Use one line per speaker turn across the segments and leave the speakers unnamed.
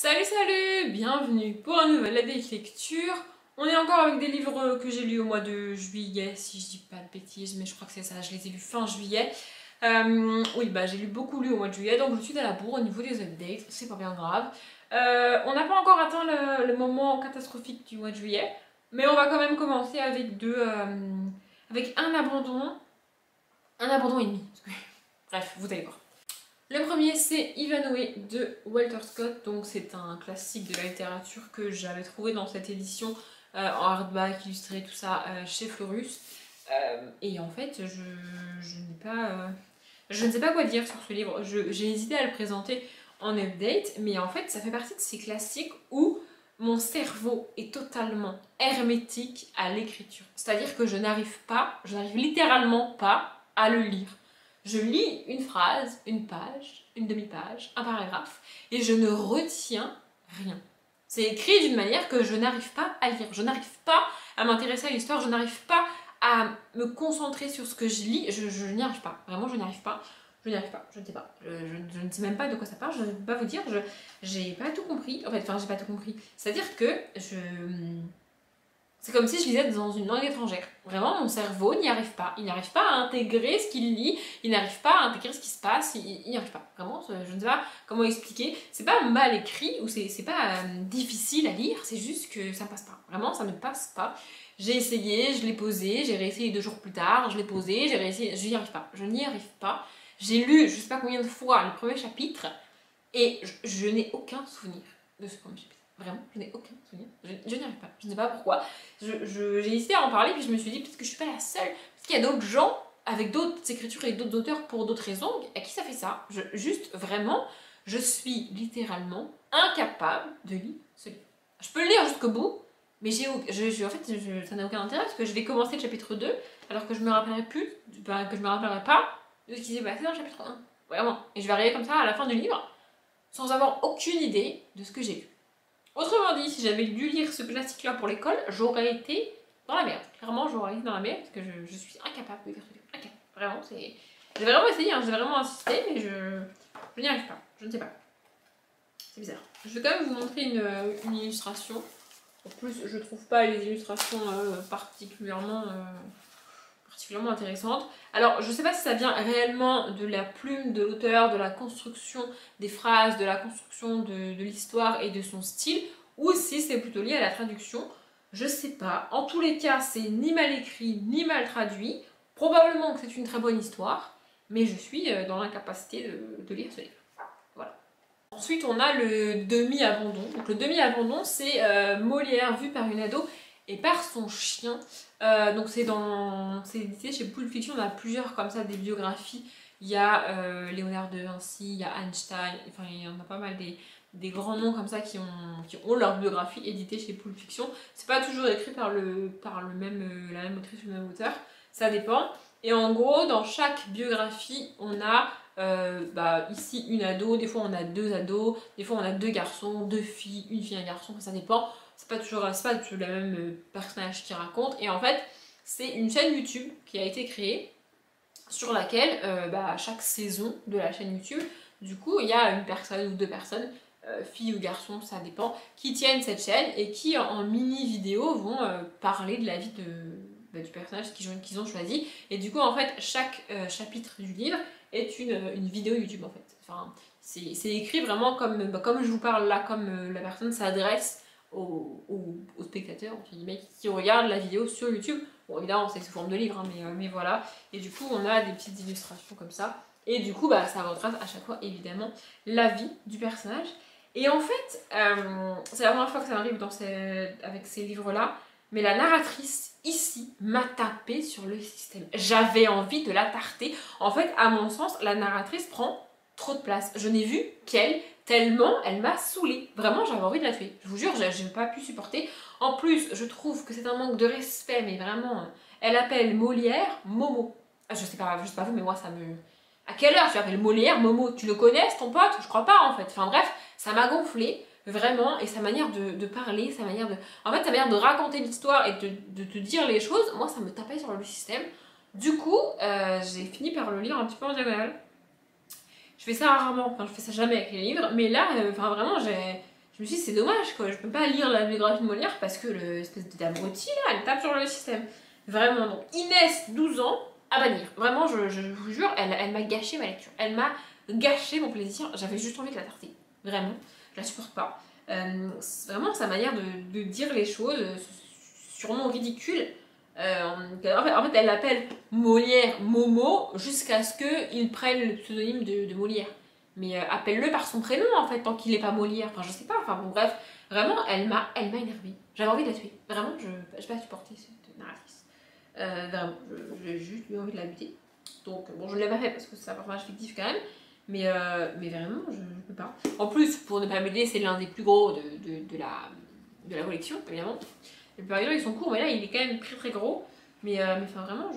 Salut, bienvenue pour un nouvel update lecture. On est encore avec des livres que j'ai lus au mois de juillet, si je dis pas de bêtises, mais je crois que c'est ça, je les ai lus fin juillet. Oui, j'ai beaucoup lu au mois de juillet, donc je suis à la bourre au niveau des updates, c'est pas bien grave. On n'a pas encore atteint le moment catastrophique du mois de juillet, mais on va quand même commencer avec avec un abandon et demi. Bref, vous allez voir. Le premier, c'est Ivanhoe de Walter Scott, donc c'est un classique de la littérature que j'avais trouvé dans cette édition en hardback, illustré, tout ça, chez Florus. Et en fait, je ne sais pas quoi dire sur ce livre. J'ai hésité à le présenter en update, mais en fait, ça fait partie de ces classiques où mon cerveau est totalement hermétique à l'écriture. C'est-à-dire que je n'arrive littéralement pas à le lire. Je lis une phrase, une page, une demi-page, un paragraphe, et je ne retiens rien. C'est écrit d'une manière que je n'arrive pas à lire. Je n'arrive pas à m'intéresser à l'histoire, je n'arrive pas à me concentrer sur ce que je lis. Je n'y arrive pas. Vraiment, je n'y arrive pas. Je n'y arrive pas. Je ne sais pas. Je ne sais même pas de quoi ça parle. Je ne peux pas vous dire. J'ai pas tout compris. En fait, j'ai pas tout compris. C'est-à-dire que c'est comme si je lisais dans une langue étrangère. Vraiment, mon cerveau n'y arrive pas. Il n'arrive pas à intégrer ce qu'il lit, il n'arrive pas à intégrer ce qui se passe, il n'y arrive pas. Vraiment, je ne sais pas comment expliquer. C'est pas mal écrit ou c'est pas difficile à lire, c'est juste que ça ne passe pas. Vraiment, ça ne passe pas. J'ai essayé, je l'ai posé, j'ai réessayé 2 jours plus tard, je l'ai posé, j'ai réessayé, je n'y arrive pas. Je n'y arrive pas. J'ai lu je sais pas combien de fois le premier chapitre et je n'ai aucun souvenir de ce premier chapitre. Vraiment, je n'ai aucun souvenir. Je n'y arrive pas. Je ne sais pas pourquoi. J'ai hésité à en parler, puis je me suis dit peut-être que je suis pas la seule. Parce qu'il y a d'autres gens avec d'autres écritures et d'autres auteurs pour d'autres raisons à qui ça fait ça. Juste, vraiment, je suis littéralement incapable de lire ce livre. Je peux le lire jusqu'au bout, mais en fait, ça n'a aucun intérêt parce que je vais commencer le chapitre 2 alors que je me rappellerai plus, que je me rappellerai pas de ce qui s'est passé dans le chapitre 1. Vraiment. Et je vais arriver comme ça à la fin du livre sans avoir aucune idée de ce que j'ai lu. Autrement dit, si j'avais dû lire ce classique-là pour l'école, j'aurais été dans la merde. Clairement, j'aurais été dans la merde parce que je suis incapable de lire ce livre. Incapable. Vraiment, c'est... J'ai vraiment essayé, j'ai vraiment insisté, mais je n'y arrive pas. Je ne sais pas. C'est bizarre. Je vais quand même vous montrer une illustration. En plus, je trouve pas les illustrations particulièrement intéressantes. Alors, je sais pas si ça vient réellement de la plume de l'auteur, de la construction des phrases, de la construction de l'histoire et de son style, ou si c'est plutôt lié à la traduction. Je sais pas. En tous les cas, c'est ni mal écrit, ni mal traduit. Probablement que c'est une très bonne histoire, mais je suis dans l'incapacité de lire ce livre. Voilà. Ensuite, on a le demi-abandon. Donc le demi-abandon, c'est Molière vu par une ado et par son chien. Donc c'est édité chez Pulp Fiction, on a plusieurs comme ça, des biographies. Il y a Léonard de Vinci, il y a Einstein, enfin il y en a pas mal des grands noms comme ça qui ont leur biographie éditée chez Pulp Fiction. C'est pas toujours écrit par la même autrice ou le même auteur, ça dépend. Et en gros, dans chaque biographie, on a ici une ado, des fois on a 2 ados, des fois on a 2 garçons, 2 filles, une fille, un garçon, ça dépend. C'est pas toujours le même personnage qui raconte. Et en fait, c'est une chaîne YouTube qui a été créée sur laquelle, chaque saison de la chaîne YouTube, du coup, il y a une personne ou 2 personnes, fille ou garçon, ça dépend, qui tiennent cette chaîne et qui, en mini-vidéo, vont parler de la vie du personnage qu'ils ont choisi. Et du coup, en fait, chaque chapitre du livre est une vidéo YouTube, en fait. Enfin, c'est écrit vraiment comme je vous parle là, comme la personne s'adresse aux spectateurs entre guillemets, qui regardent la vidéo sur YouTube. Bon, évidemment, c'est sous forme de livre, hein, mais voilà. Et du coup, on a des petites illustrations comme ça. Et du coup, ça retrace à chaque fois, évidemment, la vie du personnage. Et en fait, c'est la première fois que ça m'arrive avec ces livres-là, mais la narratrice, ici, m'a tapé sur le système. J'avais envie de la tarter. En fait, à mon sens, la narratrice prend trop de place. Je n'ai vu qu'elle, tellement elle m'a saoulée. Vraiment, j'avais envie de la tuer. Je vous jure, je n'ai pas pu supporter. En plus, je trouve que c'est un manque de respect, mais vraiment, elle appelle Molière Momo. Je sais pas vous, mais moi, ça me... À quelle heure tu appelles Molière Momo? Tu le connais, ton pote? Je crois pas, en fait. Enfin bref, ça m'a gonflé, vraiment, et sa manière de parler, sa manière de... En fait, sa manière de raconter l'histoire et de te dire les choses, moi, ça me tapait sur le système. Du coup, j'ai fini par le lire un petit peu en diagonale. Je fais ça rarement, enfin je fais ça jamais avec les livres, mais là, vraiment Je me suis dit, c'est dommage, quoi. Je peux pas lire la biographie de Molière parce que l'espèce d'abruti, là, elle tape sur le système. Vraiment, donc Inès, 12 ans, à bannir. Vraiment, je vous jure, elle m'a gâché ma lecture. Elle m'a gâché mon plaisir. J'avais juste envie de la tarter. Vraiment, je la supporte pas. Vraiment, sa manière de dire les choses, sûrement ridicule. En fait, elle l'appelle Molière Momo jusqu'à ce qu'il prenne le pseudonyme de Molière. Mais appelle-le par son prénom en fait, tant qu'il n'est pas Molière. Enfin, je sais pas, enfin bon, bref. Vraiment, elle m'a énervée. J'avais envie de la tuer. Vraiment, je ne peux pas supporter cette narratrice. Vraiment, j'ai juste eu envie de la buter. Donc, bon, je ne l'ai pas fait parce que c'est un personnage fictif quand même. Mais vraiment, je ne peux pas. En plus, pour ne pas m'aider, c'est l'un des plus gros de la collection, évidemment. Les pavillons, ils sont courts, mais là, il est quand même très très gros. Mais enfin, vraiment,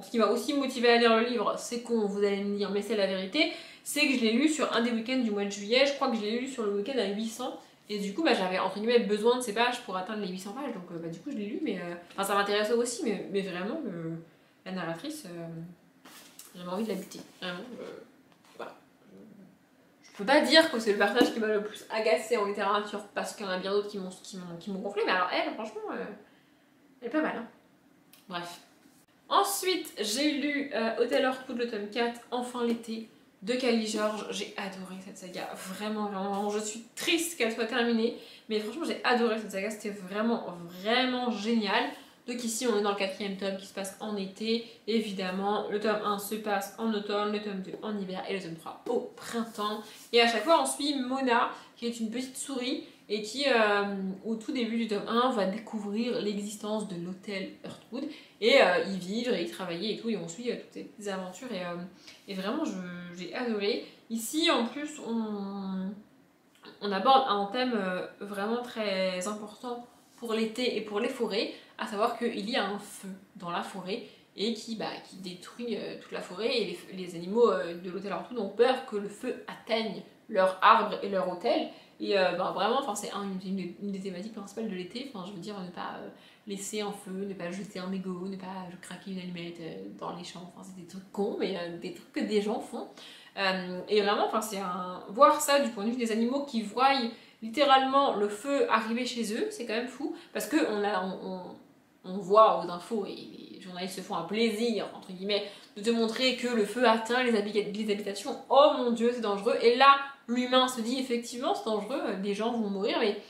ce qui m'a aussi motivé à lire le livre, c'est qu'on, vous allez me dire, mais c'est la vérité, c'est que je l'ai lu sur un des week-ends du mois de juillet. Je crois que je l'ai lu sur le week-end à 800. Et du coup, j'avais entre guillemets besoin de ces pages pour atteindre les 800 pages. Donc, du coup, je l'ai lu, mais enfin, ça m'intéressait aussi, mais vraiment, la narratrice, j'avais envie de la buter. Vraiment, voilà. Je peux pas dire que c'est le personnage qui m'a le plus agacé en littérature, parce qu'il y en a bien d'autres qui m'ont gonflé, mais alors elle, franchement, elle est pas mal. Hein. Bref. Ensuite, j'ai lu Hôtel Orcoud, le tome 4, Enfin l'été, de Kali George. J'ai adoré cette saga, vraiment, vraiment. Je suis triste qu'elle soit terminée, mais franchement, j'ai adoré cette saga, c'était vraiment, vraiment génial. Donc ici, on est dans le 4e tome qui se passe en été. Évidemment, le tome 1 se passe en automne, le tome 2 en hiver et le tome 3 au printemps. Et à chaque fois, on suit Mona, qui est une petite souris et qui, au tout début du tome 1, va découvrir l'existence de l'hôtel Heartwood et y vivre et y travailler et tout. Et on suit toutes ces aventures et vraiment, j'ai adoré. Ici, en plus, on aborde un thème vraiment très important pour l'été et pour les forêts, à savoir qu'il y a un feu dans la forêt et qui détruit toute la forêt et les animaux de l'hôtel Heartwood ont peur que le feu atteigne leurs arbres et leur hôtel. Et vraiment, c'est une des thématiques principales de l'été. Enfin, je veux dire, ne pas laisser un feu, ne pas jeter un mégot, ne pas craquer une allumette dans les champs. Enfin, c'est des trucs cons, mais des trucs que des gens font. Et vraiment, voir ça du point de vue des animaux qui voient littéralement le feu arriver chez eux, c'est quand même fou. Parce que on voit aux infos, et les journalistes se font un plaisir, entre guillemets, de te montrer que le feu atteint les habitations. Oh mon dieu, c'est dangereux. Et là, l'humain se dit effectivement c'est dangereux, les gens vont mourir, mais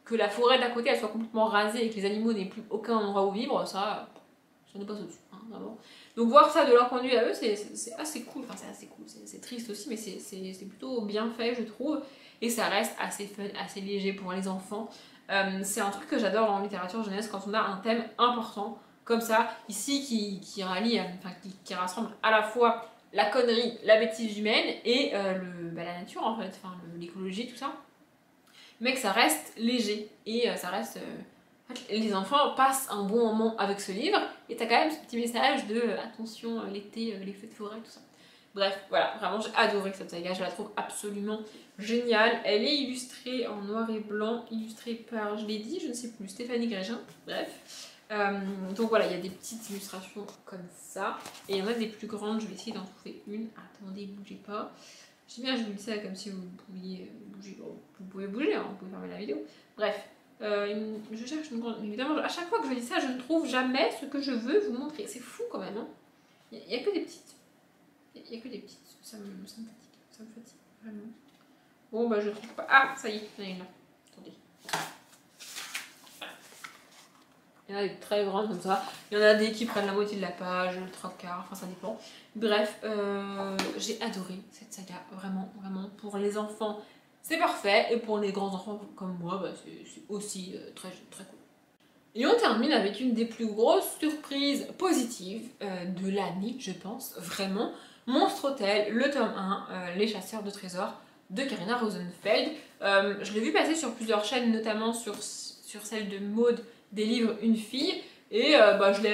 que la forêt d'à côté elle soit complètement rasée et que les animaux n'aient plus aucun endroit où vivre, ça ne passe au-dessus, hein, vraiment. Donc voir ça de leur point de vue à eux, c'est assez cool, enfin c'est assez cool, c'est triste aussi, mais c'est plutôt bien fait je trouve, et ça reste assez fun, assez léger pour les enfants. C'est un truc que j'adore en littérature jeunesse quand on a un thème important comme ça, ici qui rallie, qui rassemble à la fois la connerie, la bêtise humaine et la nature en fait, l'écologie, tout ça. Mais que ça reste léger et ça reste... en fait, les enfants passent un bon moment avec ce livre et t'as quand même ce petit message de attention l'été, les feux de forêt, tout ça. Bref, voilà, vraiment j'ai adoré cette saga, je la trouve absolument géniale. Elle est illustrée en noir et blanc, illustrée par, je l'ai dit, je ne sais plus, Stéphanie Grégin, bref. Donc voilà, il y a des petites illustrations comme ça. Et il y en a des plus grandes, je vais essayer d'en trouver une. Attendez, bougez pas. J'aime bien, je vous dis ça comme si vous pouviez bouger. Bon, vous pouvez bouger, hein, vous pouvez fermer la vidéo. Bref, je cherche une grande... Évidemment, à chaque fois que je dis ça, je ne trouve jamais ce que je veux vous montrer. C'est fou quand même, hein. Il n'y a que des petites. Il n'y a que des petites. Ça me fatigue. Ça me fatigue, vraiment. Bon, je ne trouve pas. Ah, ça y est, il y en a une là. Attendez. Il y en a des très grandes comme ça. Il y en a des qui prennent la moitié de la page, le trois quarts, enfin ça dépend. Bref, j'ai adoré cette saga, vraiment, vraiment. Pour les enfants, c'est parfait. Et pour les grands enfants comme moi, c'est aussi très, très cool. Et on termine avec une des plus grosses surprises positives de l'année, je pense, vraiment. Monstre Hôtel, le tome 1, Les chasseurs de trésors, de Karina Rosenfeld. Je l'ai vu passer sur plusieurs chaînes, notamment sur celle de Maud, des livres Une fille, et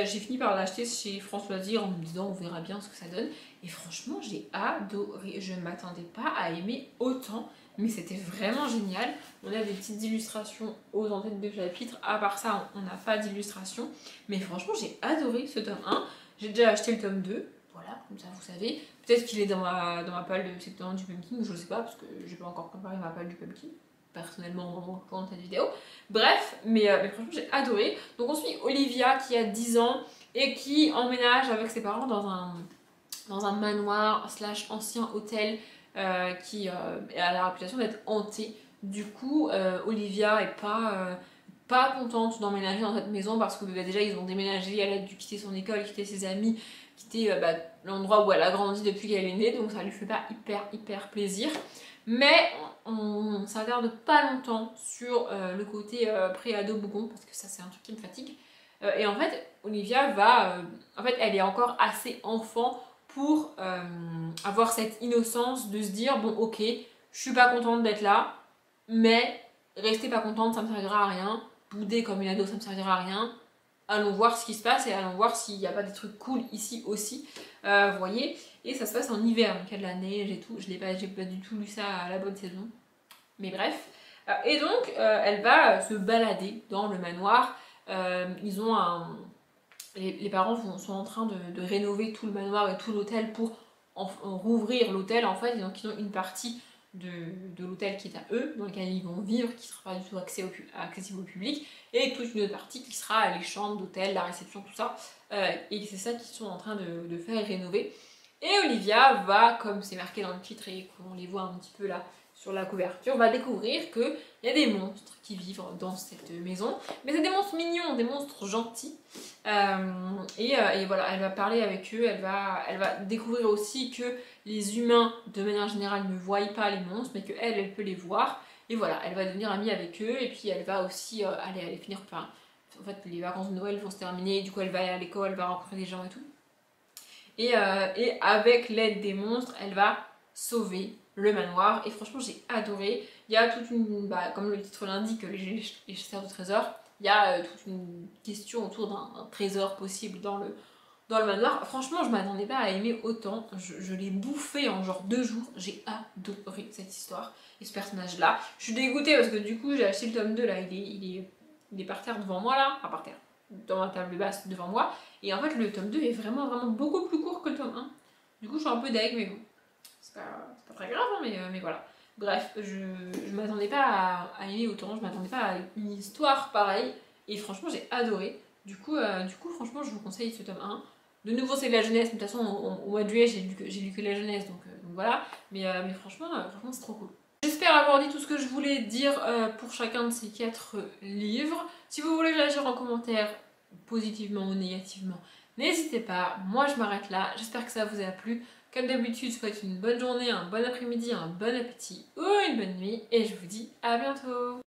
j'ai fini par l'acheter chez France Loisirs en me disant on verra bien ce que ça donne, et franchement j'ai adoré, je ne m'attendais pas à aimer autant, mais c'était vraiment génial. On a des petites illustrations aux entêtes de chapitres, à part ça on n'a pas d'illustration, mais franchement j'ai adoré ce tome 1, j'ai déjà acheté le tome 2, voilà, comme ça vous savez, peut-être qu'il est dans ma palle de septembre du Pumpkin, je ne sais pas, parce que j'ai pas encore préparé ma palle du Pumpkin. personnellement dans cette vidéo. Bref, mais franchement j'ai adoré. Donc on suit Olivia qui a 10 ans et qui emménage avec ses parents dans un manoir / ancien hôtel qui a la réputation d'être hanté. Du coup, Olivia est pas contente d'emménager dans cette maison parce que déjà ils ont déménagé, elle a dû quitter son école, quitter ses amis, quitter l'endroit où elle a grandi depuis qu'elle est née, donc ça lui fait pas hyper plaisir. Mais on s'attarde pas longtemps sur le côté pré-ado bougon parce que ça c'est un truc qui me fatigue. Et en fait, Olivia en fait, elle est encore assez enfant pour avoir cette innocence de se dire bon ok, je suis pas contente d'être là, mais rester pas contente ça me servira à rien, bouder comme une ado ça me servira à rien, allons voir ce qui se passe et allons voir s'il n'y a pas des trucs cool ici aussi, vous voyez. Et ça se passe en hiver, donc il y a de la neige et tout, j'ai pas du tout lu ça à la bonne saison, mais bref. Et donc elle va se balader dans le manoir, ils ont les parents sont en train de rénover tout le manoir et tout l'hôtel pour rouvrir l'hôtel en fait, et donc ils ont une partie de l'hôtel qui est à eux, dans lequel ils vont vivre, qui ne sera pas du tout accessible au public, et toute une autre partie qui sera les chambres d'hôtel, la réception, tout ça, et c'est ça qu'ils sont en train de faire rénover. Et Olivia va, comme c'est marqué dans le titre et qu'on les voit un petit peu là sur la couverture, va découvrir qu'il y a des monstres qui vivent dans cette maison, mais c'est des monstres mignons, des monstres gentils, et voilà, elle va parler avec eux, elle va découvrir aussi que les humains de manière générale ne voient pas les monstres, mais qu'elle peut les voir, et voilà, elle va devenir amie avec eux, et puis elle va aussi aller finir par... En fait, les vacances de Noël vont se terminer, du coup elle va aller à l'école, elle va rencontrer des gens et tout. Et avec l'aide des monstres, elle va sauver le manoir. Et franchement, j'ai adoré. Il y a toute une... comme le titre l'indique, les chasseurs de trésors, il y a toute une question autour d'un trésor possible dans le manoir. Franchement, je m'attendais pas à aimer autant. Je l'ai bouffé en genre 2 jours. J'ai adoré cette histoire et ce personnage-là. Je suis dégoûtée parce que du coup, j'ai acheté le tome 2 là. Il est par terre devant moi là. Enfin, par terre. Dans ma table basse devant moi. Et en fait, le tome 2 est vraiment beaucoup plus court que le tome 1. Du coup, je suis un peu deg, mais bon. C'est pas très grave, hein, mais voilà. Bref, je m'attendais pas à aimer autant. Je m'attendais pas à une histoire pareille. Et franchement, j'ai adoré. Du coup, franchement, je vous conseille ce tome 1. De nouveau, c'est de la jeunesse. De toute façon, au mois de juillet, j'ai lu que la jeunesse. Donc voilà. Mais franchement, c'est trop cool. J'espère avoir dit tout ce que je voulais dire pour chacun de ces 4 livres. Si vous voulez réagir en commentaire, positivement ou négativement, n'hésitez pas. Moi, je m'arrête là. J'espère que ça vous a plu. Comme d'habitude, je vous souhaite une bonne journée, un bon après-midi, un bon appétit ou une bonne nuit. Et je vous dis à bientôt.